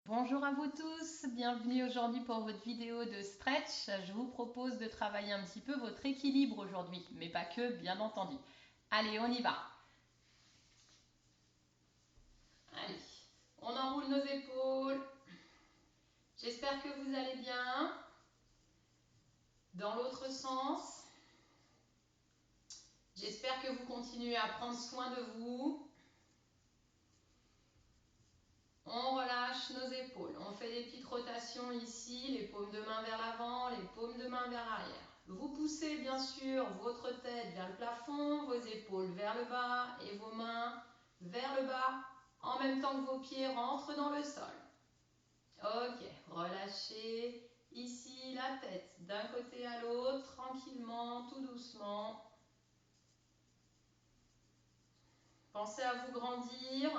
Bonjour à vous tous, bienvenue aujourd'hui pour votre vidéo de stretch. Je vous propose de travailler un petit peu votre équilibre aujourd'hui, mais pas que, bien entendu. Allez, on y va. Allez, on enroule nos épaules. J'espère que vous allez bien. Dans l'autre sens, j'espère que vous continuez à prendre soin de vous. On relâche nos épaules. On fait des petites rotations ici, les paumes de main vers l'avant, les paumes de main vers l'arrière. Vous poussez bien sûr votre tête vers le plafond, vos épaules vers le bas et vos mains vers le bas en même temps que vos pieds rentrent dans le sol. Ok, relâchez ici la tête d'un côté à l'autre, tranquillement, tout doucement. Pensez à vous grandir.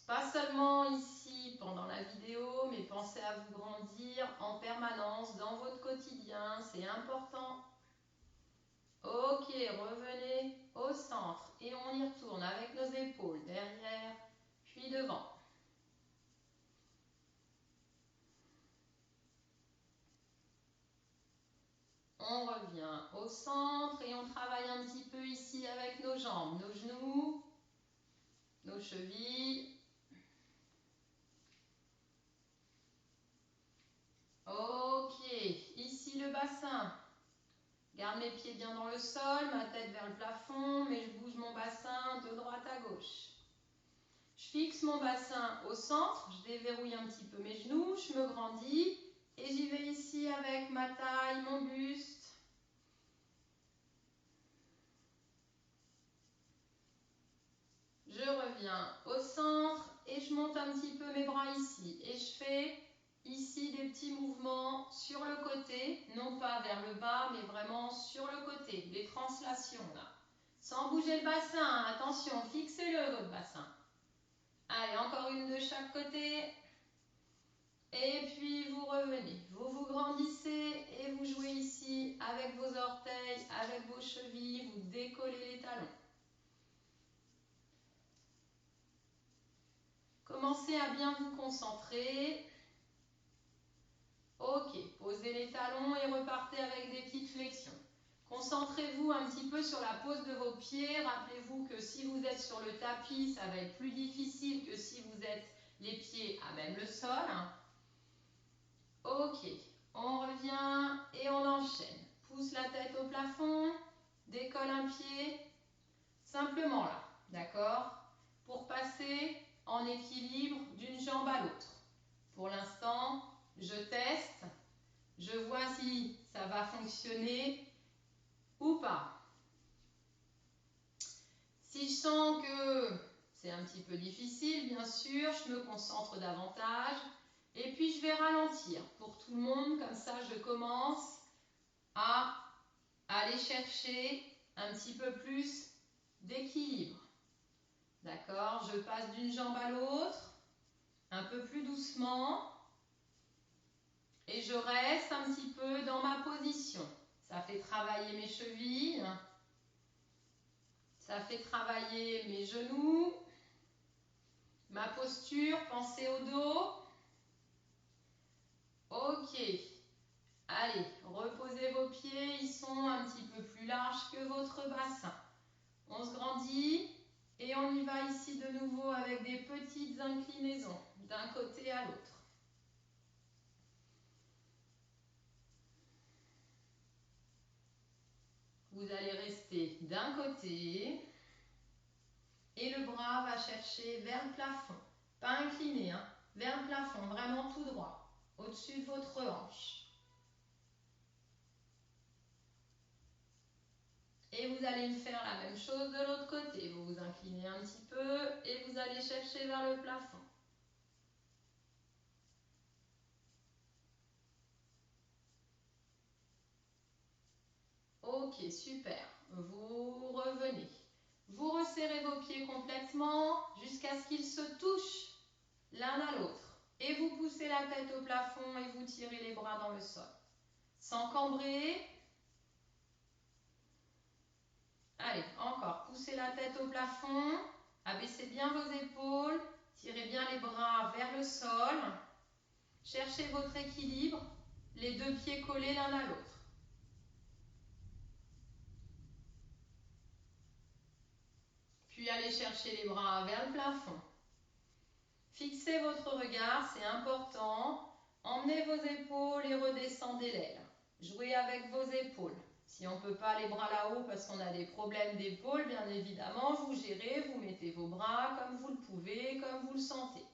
Pas seulement ici pendant la vidéo, mais pensez à vous grandir en permanence dans votre quotidien, c'est important. Ok, revenez au centre et on y retourne avec nos épaules derrière, puis devant. On revient au centre et on travaille un petit peu ici avec nos jambes, nos genoux, nos chevilles. Ok, ici le bassin. Garde mes pieds bien dans le sol, ma tête vers le plafond, mais je bouge mon bassin de droite à gauche. Je fixe mon bassin au centre, je déverrouille un petit peu mes genoux, je me grandis et j'y vais ici avec ma taille, mon buste. Je reviens au centre et je monte un petit peu mes bras ici. Et je fais ici des petits mouvements sur le côté, non pas vers le bas, mais vraiment sur le côté, des translations là. Sans bouger le bassin, attention, fixez-le votre bassin. Allez, encore une de chaque côté. Et puis vous revenez, vous vous grandissez et vous jouez ici avec vos orteils, avec vos chevilles, vous décollez les talons. Commencez à bien vous concentrer. Ok, posez les talons et repartez avec des petites flexions. Concentrez-vous un petit peu sur la pose de vos pieds. Rappelez-vous que si vous êtes sur le tapis, ça va être plus difficile que si vous êtes les pieds à même le sol. Ok, on revient et on enchaîne. Pousse la tête au plafond, décolle un pied, simplement là, d'accord? Pour passer en équilibre d'une jambe à l'autre. Pour l'instant, je teste, je vois si ça va fonctionner ou pas. Si je sens que c'est un petit peu difficile, bien sûr, je me concentre davantage et puis je vais ralentir pour tout le monde, comme ça je commence à aller chercher un petit peu plus d'équilibre. D'accord? Je passe d'une jambe à l'autre, un peu plus doucement, et je reste un petit peu dans ma position. Ça fait travailler mes chevilles, ça fait travailler mes genoux, ma posture, pensez au dos. Ok, allez, reposez vos pieds, ils sont un petit peu plus larges que votre bassin. On se grandit et on y va ici de nouveau avec des petites inclinaisons d'un côté à l'autre. Vous allez rester d'un côté et le bras va chercher vers le plafond. Pas incliné, hein, vers le plafond, vraiment tout droit, au-dessus de votre hanche. Et vous allez me faire la même chose de l'autre côté. Vous vous inclinez un petit peu et vous allez chercher vers le plafond. Ok, super. Vous revenez. Vous resserrez vos pieds complètement jusqu'à ce qu'ils se touchent l'un à l'autre. Et vous poussez la tête au plafond et vous tirez les bras dans le sol. Sans cambrer. Allez, encore. Poussez la tête au plafond. Abaissez bien vos épaules. Tirez bien les bras vers le sol. Cherchez votre équilibre, les deux pieds collés l'un à l'autre. Puis allez chercher les bras vers le plafond. Fixez votre regard, c'est important. Emmenez vos épaules et redescendez l'aile. Jouez avec vos épaules. Si on ne peut pas les bras là-haut parce qu'on a des problèmes d'épaule, bien évidemment, vous gérez, vous mettez vos bras comme vous le pouvez, comme vous le sentez.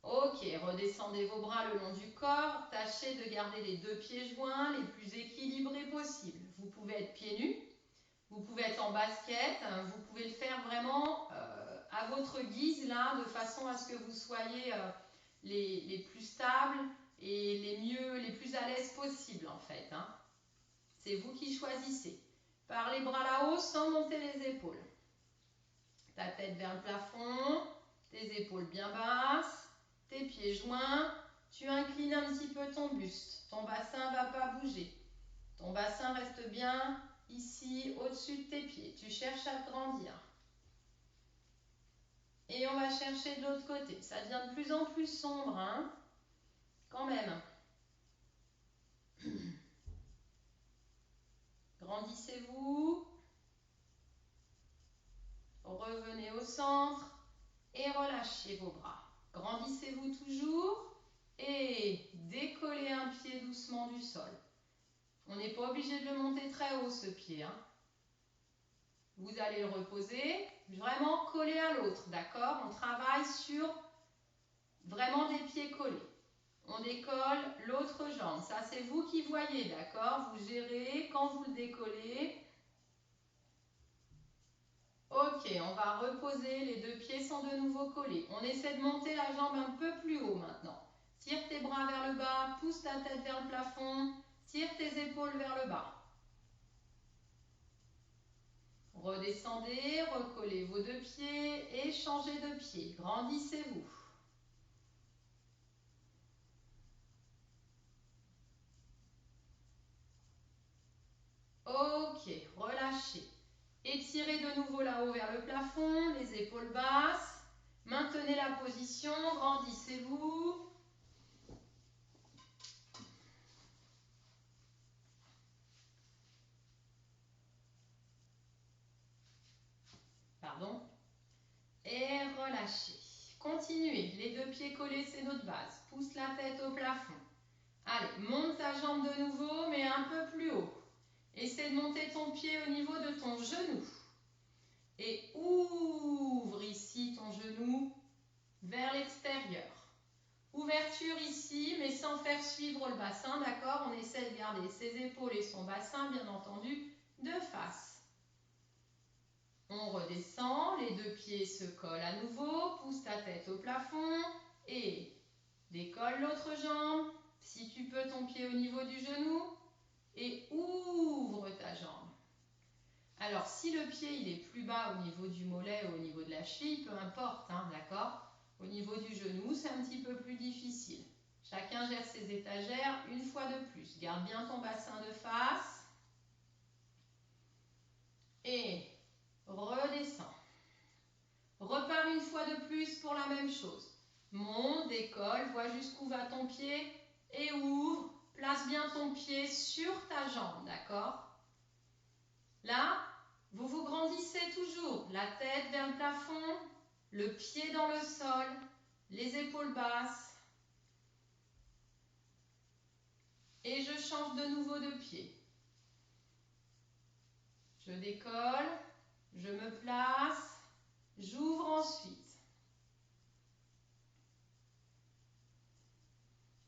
Ok, redescendez vos bras le long du corps. Tâchez de garder les deux pieds joints les plus équilibrés possible. Vous pouvez être pieds nus, vous pouvez être en basket, vous pouvez le faire vraiment à votre guise là, de façon à ce que vous soyez les plus stables et les plus à l'aise possible en fait. C'est vous qui choisissez. Par les bras là-haut sans monter les épaules. Ta tête vers le plafond, tes épaules bien basses, tes pieds joints. Tu inclines un petit peu ton buste. Ton bassin ne va pas bouger. Ton bassin reste bien ici au-dessus de tes pieds. Tu cherches à grandir. Et on va chercher de l'autre côté. Ça devient de plus en plus sombre, quand même. Grandissez-vous. Revenez au centre et relâchez vos bras. Grandissez-vous toujours et décollez un pied doucement du sol. On n'est pas obligé de le monter très haut ce pied. Vous allez le reposer vraiment collé à l'autre, d'accord? On travaille sur vraiment des pieds collés. On décolle l'autre jambe. Ça, c'est vous qui voyez, d'accord? Vous gérez quand vous le décollez. Ok, on va reposer. Les deux pieds sont de nouveau collés. On essaie de monter la jambe un peu plus haut maintenant. Tire tes bras vers le bas, pousse ta tête vers le plafond, tire tes épaules vers le bas. Redescendez, recollez vos deux pieds et changez de pied. Grandissez-vous. Ok, relâchez. Étirez de nouveau là-haut vers le plafond, les épaules basses. Maintenez la position, grandissez-vous. Pardon. Et relâchez. Continuez, les deux pieds collés, c'est notre base. Pousse la tête au plafond. Allez, monte ta jambe de nouveau, mais un peu plus haut. Essaie de monter ton pied au niveau de ton genou. Et ouvre ici ton genou vers l'extérieur. Ouverture ici, mais sans faire suivre le bassin, d'accord? On essaie de garder ses épaules et son bassin, bien entendu, de face. On redescend, les deux pieds se collent à nouveau, pousse ta tête au plafond et décolle l'autre jambe. Si tu peux, ton pied au niveau du genou et ouvre ta jambe. Alors, si le pied il est plus bas au niveau du mollet ou au niveau de la cheville, peu importe, d'accord? Au niveau du genou, c'est un petit peu plus difficile. Chacun gère ses étagères une fois de plus. Garde bien ton bassin de face. Et redescends. Repars une fois de plus pour la même chose. Monte, décolle, vois jusqu'où va ton pied et ouvre. Place bien ton pied sur ta jambe, d'accord? Là, vous vous grandissez toujours. La tête vers le plafond, le pied dans le sol, les épaules basses. Et je change de nouveau de pied. Je décolle, je me place, j'ouvre ensuite.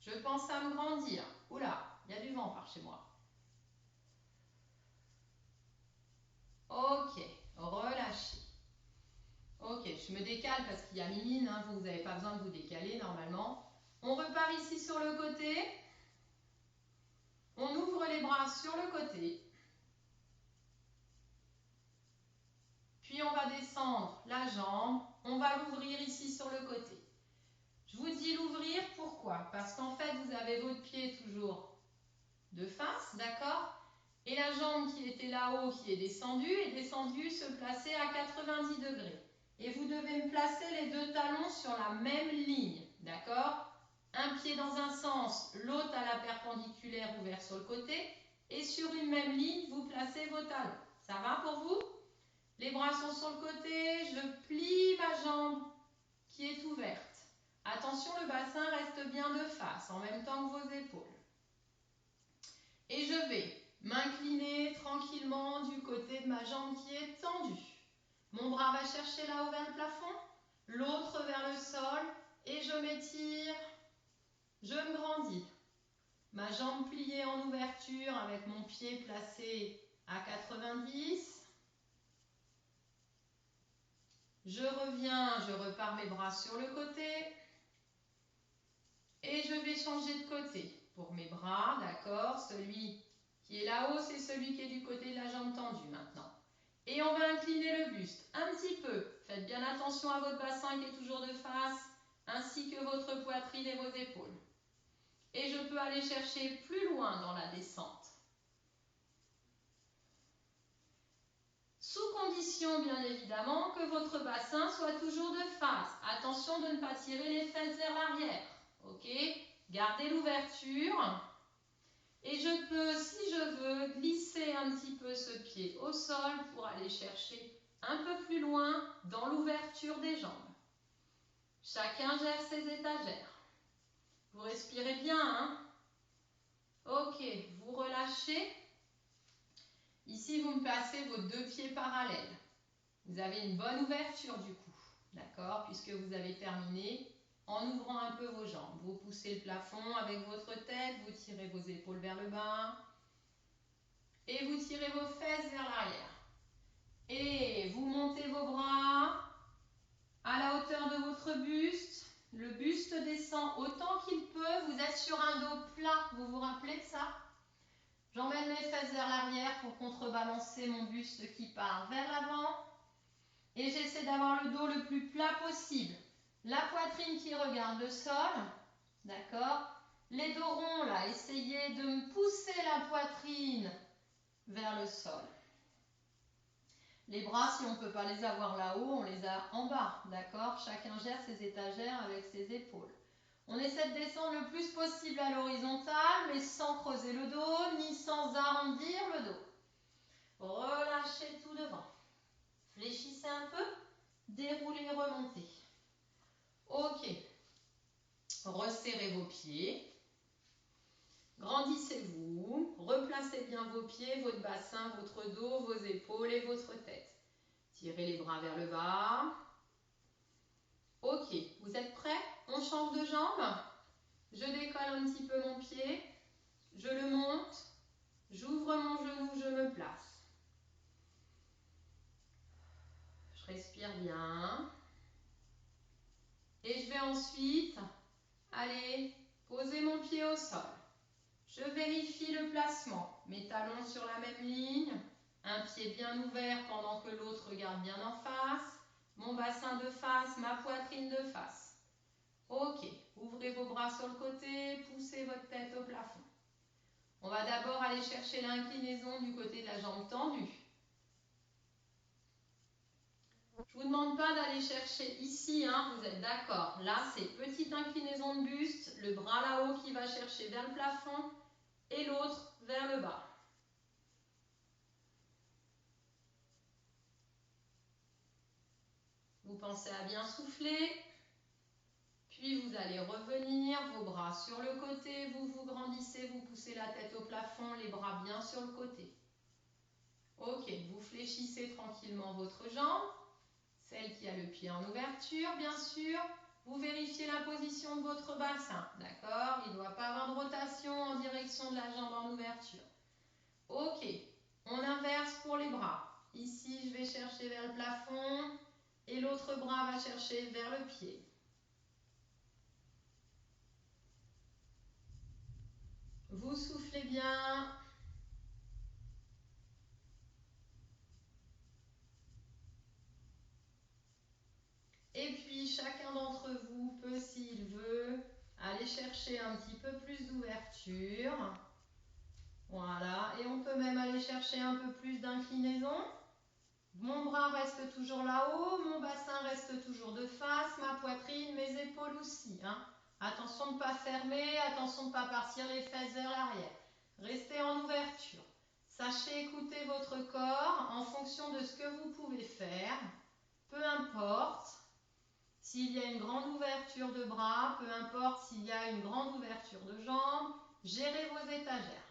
Je pense à me grandir. Oula, il y a du vent par chez moi. Ok, relâchez. Ok, je me décale parce qu'il y a Mimine, vous n'avez pas besoin de vous décaler normalement. On repart ici sur le côté. On ouvre les bras sur le côté. Puis on va descendre la jambe. On va l'ouvrir ici sur le côté. Je vous dis l'ouvrir, pourquoi? Parce qu'en fait, vous avez votre pied toujours de face, d'accord? Et la jambe qui était là-haut, qui est descendue se placer à 90 degrés. et vous devez me placer les deux talons sur la même ligne, d'accord? Un pied dans un sens, l'autre à la perpendiculaire ouvert sur le côté, et sur une même ligne, vous placez vos talons. Ça va pour vous? Les bras sont sur le côté, je plie ma jambe qui est ouverte. Attention, le bassin reste bien de face, en même temps que vos épaules. Et je vais m'incliner tranquillement du côté de ma jambe qui est tendue. Mon bras va chercher là-haut vers le plafond, l'autre vers le sol, et je m'étire, je me grandis. Ma jambe pliée en ouverture avec mon pied placé à 90. Je reviens, je repars mes bras sur le côté. Et je vais changer de côté pour mes bras, d'accord? Celui qui est là-haut, c'est celui qui est du côté de la jambe tendue maintenant. Et on va incliner le buste un petit peu. Faites bien attention à votre bassin qui est toujours de face, ainsi que votre poitrine et vos épaules. Et je peux aller chercher plus loin dans la descente. Sous condition, bien évidemment, que votre bassin soit toujours de face. Attention de ne pas tirer les fesses vers l'arrière. Ok? Gardez l'ouverture. Et je peux, si je veux, glisser un petit peu ce pied au sol pour aller chercher un peu plus loin dans l'ouverture des jambes. Chacun gère ses étagères. Vous respirez bien, hein? Ok, vous relâchez. Ici, vous me placez vos deux pieds parallèles. Vous avez une bonne ouverture du cou, d'accord? Puisque vous avez terminé en ouvrant un peu vos jambes. Vous poussez le plafond avec votre tête, vous tirez vos épaules vers le bas et vous tirez vos fesses vers l'arrière. Et vous montez vos bras à la hauteur de votre buste. Le buste descend autant qu'il peut. Vous êtes sur un dos plat. Vous vous rappelez de ça? J'emmène mes fesses vers l'arrière pour contrebalancer mon buste qui part vers l'avant. Et j'essaie d'avoir le dos le plus plat possible. La poitrine qui regarde le sol. D'accord? Les dos ronds là, essayez de me pousser la poitrine vers le sol. Les bras, si on ne peut pas les avoir là-haut, on les a en bas, d'accord? Chacun gère ses étagères avec ses épaules. On essaie de descendre le plus possible à l'horizontale, mais sans creuser le dos, ni sans arrondir le dos. Relâchez tout devant. Fléchissez un peu, déroulez, remontez. Ok. Resserrez vos pieds. Grandissez-vous, replacez bien vos pieds, votre bassin, votre dos, vos épaules et votre tête. Tirez les bras vers le bas. Ok, vous êtes prêts? On change de jambe. Je décolle un petit peu mon pied. Je le monte. J'ouvre mon genou, je me place. Je respire bien. Et je vais ensuite aller poser mon pied au sol. Je vérifie le placement. Mes talons sur la même ligne. Un pied bien ouvert pendant que l'autre regarde bien en face. Mon bassin de face, ma poitrine de face. Ok, ouvrez vos bras sur le côté, poussez votre tête au plafond. On va d'abord aller chercher l'inclinaison du côté de la jambe tendue. Je ne vous demande pas d'aller chercher ici, hein, vous êtes d'accord. Là, c'est petite inclinaison de buste, le bras là-haut qui va chercher vers le plafond et l'autre vers le bas. Vous pensez à bien souffler, puis vous allez revenir, vos bras sur le côté, vous vous grandissez, vous poussez la tête au plafond, les bras bien sur le côté. Ok, vous fléchissez tranquillement votre jambe, celle qui a le pied en ouverture, bien sûr. Vous vérifiez la position de votre bassin, d'accord? Il ne doit pas avoir de rotation en direction de la jambe en ouverture. Ok, on inverse pour les bras. Ici, je vais chercher vers le plafond et l'autre bras va chercher vers le pied. Vous soufflez bien. Et puis, chacun d'entre vous peut, s'il veut, aller chercher un petit peu plus d'ouverture. Voilà, et on peut même aller chercher un peu plus d'inclinaison. Mon bras reste toujours là-haut, mon bassin reste toujours de face, ma poitrine, mes épaules aussi. Hein. Attention de ne pas fermer, attention de ne pas partir les fesses vers l'arrière. Restez en ouverture. Sachez écouter votre corps en fonction de ce que vous pouvez faire. Peu importe s'il y a une grande ouverture de bras, peu importe s'il y a une grande ouverture de jambes, gérez vos étagères.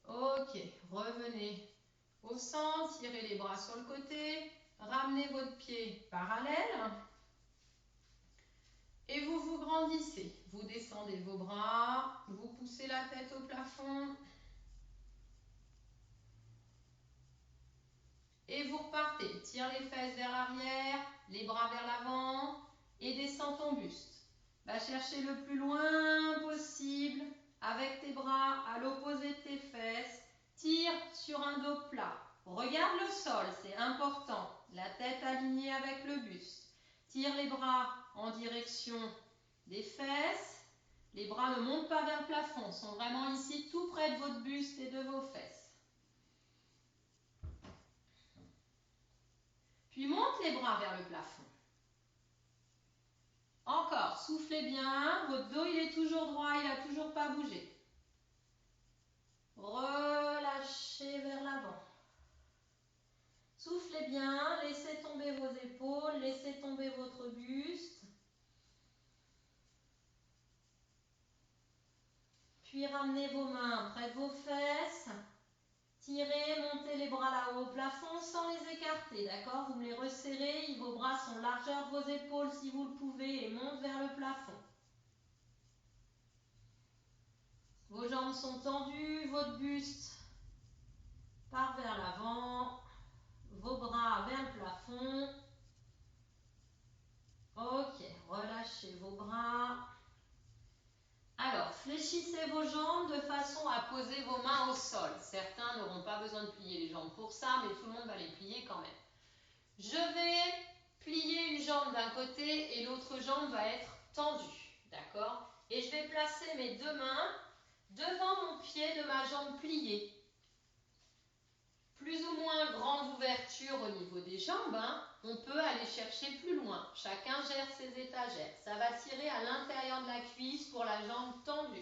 Ok, revenez au centre, tirez les bras sur le côté, ramenez votre pied parallèle et vous vous grandissez. Vous descendez vos bras, vous poussez la tête au plafond et vous repartez. Tire les fesses vers l'arrière, les bras vers l'avant et descends ton buste. Va chercher le plus loin possible avec tes bras à l'opposé de tes fesses. Tire sur un dos plat. Regarde le sol, c'est important. La tête alignée avec le buste. Tire les bras en direction des fesses. Les bras ne montent pas vers le plafond, sont vraiment ici tout près de votre buste et de vos fesses. Puis monte les bras vers le plafond. Encore, soufflez bien, votre dos il est toujours droit, il n'a toujours pas bougé. Relâchez vers l'avant. Soufflez bien, laissez tomber vos épaules, laissez tomber votre buste. Puis ramenez vos mains près de vos fesses. Tirez, montez les bras là-haut au plafond sans les écarter, d'accord? Vous me les resserrez, vos bras sont largeur de vos épaules si vous le pouvez et montent vers le plafond. Vos jambes sont tendues, votre buste part vers l'avant, vos bras vers le plafond. Ok, relâchez vos bras. Alors, fléchissez vos jambes de façon à poser vos mains au sol. Certains n'auront pas besoin de plier les jambes pour ça, mais tout le monde va les plier quand même. Je vais plier une jambe d'un côté et l'autre jambe va être tendue, d'accord? Et je vais placer mes deux mains devant mon pied de ma jambe pliée. Plus ou moins grande ouverture au niveau des jambes, hein, on peut aller chercher plus loin. Chacun gère ses étagères. Ça va tirer à l'intérieur de la cuisse pour la jambe tendue.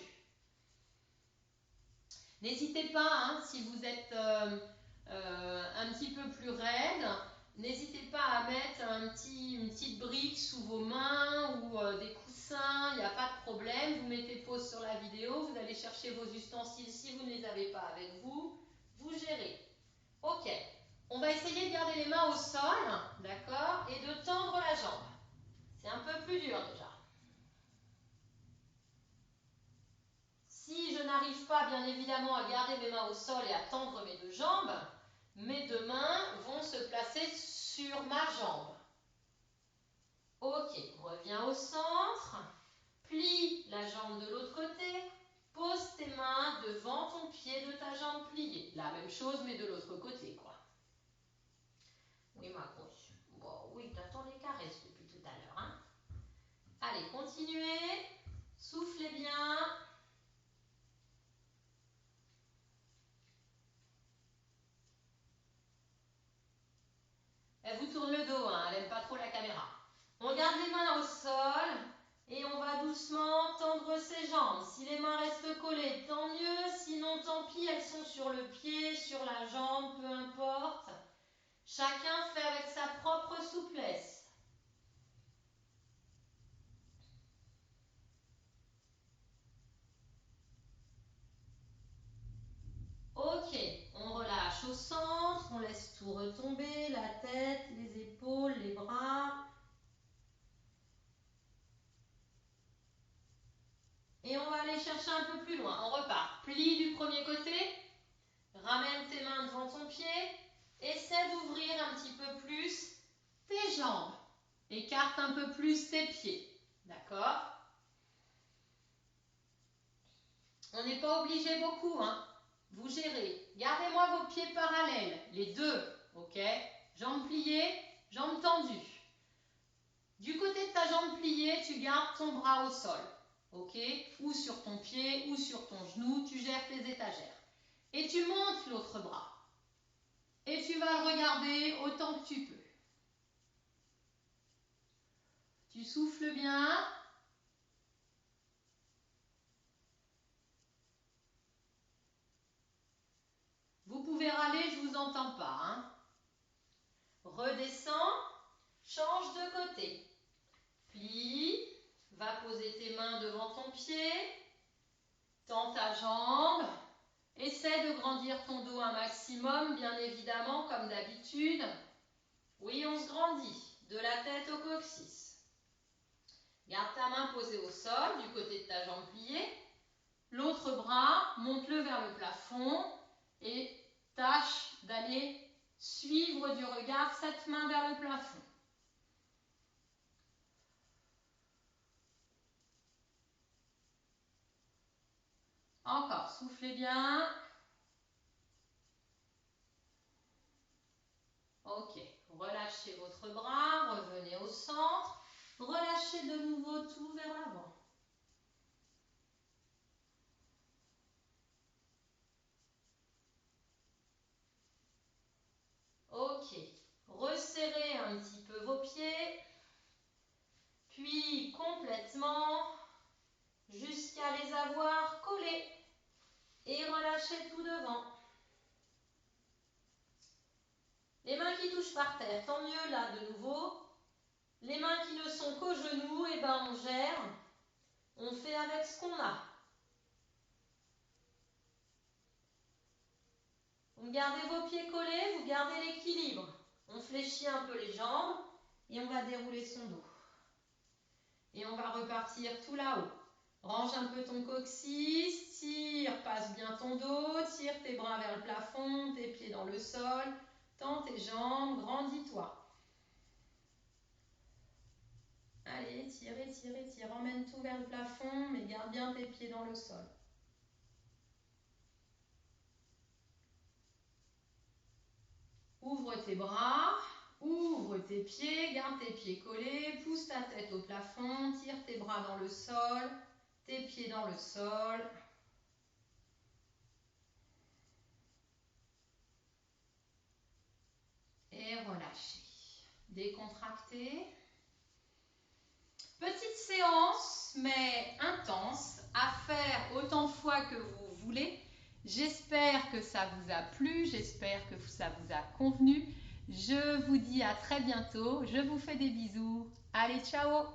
N'hésitez pas, hein, si vous êtes un petit peu plus raide, n'hésitez pas à mettre une petite brique sous vos mains ou des coussins, il n'y a pas de problème. Vous mettez pause sur la vidéo, vous allez chercher vos ustensiles si vous ne les avez pas avec vous, vous gérez. Ok, on va essayer de garder les mains au sol, d'accord, et de tendre la jambe. C'est un peu plus dur déjà. Si je n'arrive pas bien évidemment à garder mes mains au sol et à tendre mes deux jambes, mes deux mains vont se placer sur ma jambe. Ok, reviens au centre, plie la jambe de l'autre côté, pose tes mains devant ton pied de ta jambe pliée. La même chose mais de l'autre côté quoi. Oui ma grosse, bon, oui t'attends les caresses depuis tout à l'heure. Hein. Allez, continuez, soufflez bien. Elle vous tourne le dos, hein, elle n'aime pas trop la caméra. On garde les mains au sol et on va doucement tendre ses jambes. Si les mains restent collées, tant mieux. Sinon, tant pis, elles sont sur le pied, sur la jambe, peu importe. Chacun fait avec sa propre souplesse. Ok, on relâche au centre, on laisse tout retomber, la tête, les épaules, les bras. Et on va aller chercher un peu plus loin. On repart. Plie du premier côté. Ramène tes mains devant ton pied. Essaie d'ouvrir un petit peu plus tes jambes. Écarte un peu plus tes pieds. D'accord? On n'est pas obligé beaucoup, hein? Vous gérez. Gardez-moi vos pieds parallèles, les deux, ok? Jambes pliées, jambes tendues. Du côté de ta jambe pliée, tu gardes ton bras au sol, ok? Ou sur ton pied, ou sur ton genou, tu gères tes étagères. Et tu montes l'autre bras. et tu vas le regarder autant que tu peux. Tu souffles bien. Vous pouvez râler, je ne vous entends pas. Hein. Redescends, change de côté. Plie, va poser tes mains devant ton pied. Tends ta jambe. Essaie de grandir ton dos un maximum, bien évidemment, comme d'habitude. Oui, on se grandit, de la tête au coccyx. Garde ta main posée au sol, du côté de ta jambe pliée. L'autre bras, monte-le vers le plafond et tâche d'aller suivre du regard cette main vers le plafond. Encore, soufflez bien. Ok, relâchez votre bras, revenez au centre. Relâchez de nouveau tout vers l'avant. Ok, resserrez un petit peu vos pieds, puis complètement jusqu'à les avoir collés et relâchez tout devant. Les mains qui touchent par terre, tant mieux là de nouveau. Les mains qui ne sont qu'aux genoux, et ben on gère, on fait avec ce qu'on a. Vous gardez vos pieds collés, vous gardez l'équilibre. On fléchit un peu les jambes et on va dérouler son dos. Et on va repartir tout là-haut. Range un peu ton coccyx, tire, passe bien ton dos, tire tes bras vers le plafond, tes pieds dans le sol, tends tes jambes, grandis-toi. Allez, tire, étire, étire, emmène tout vers le plafond, mais garde bien tes pieds dans le sol. Ouvre tes bras, ouvre tes pieds, garde tes pieds collés, pousse ta tête au plafond, tire tes bras dans le sol, tes pieds dans le sol. Et relâchez. Décontractez. Petite séance, mais intense, à faire autant de fois que vous voulez. J'espère que ça vous a plu, j'espère que ça vous a convenu. Je vous dis à très bientôt, je vous fais des bisous. Allez, ciao!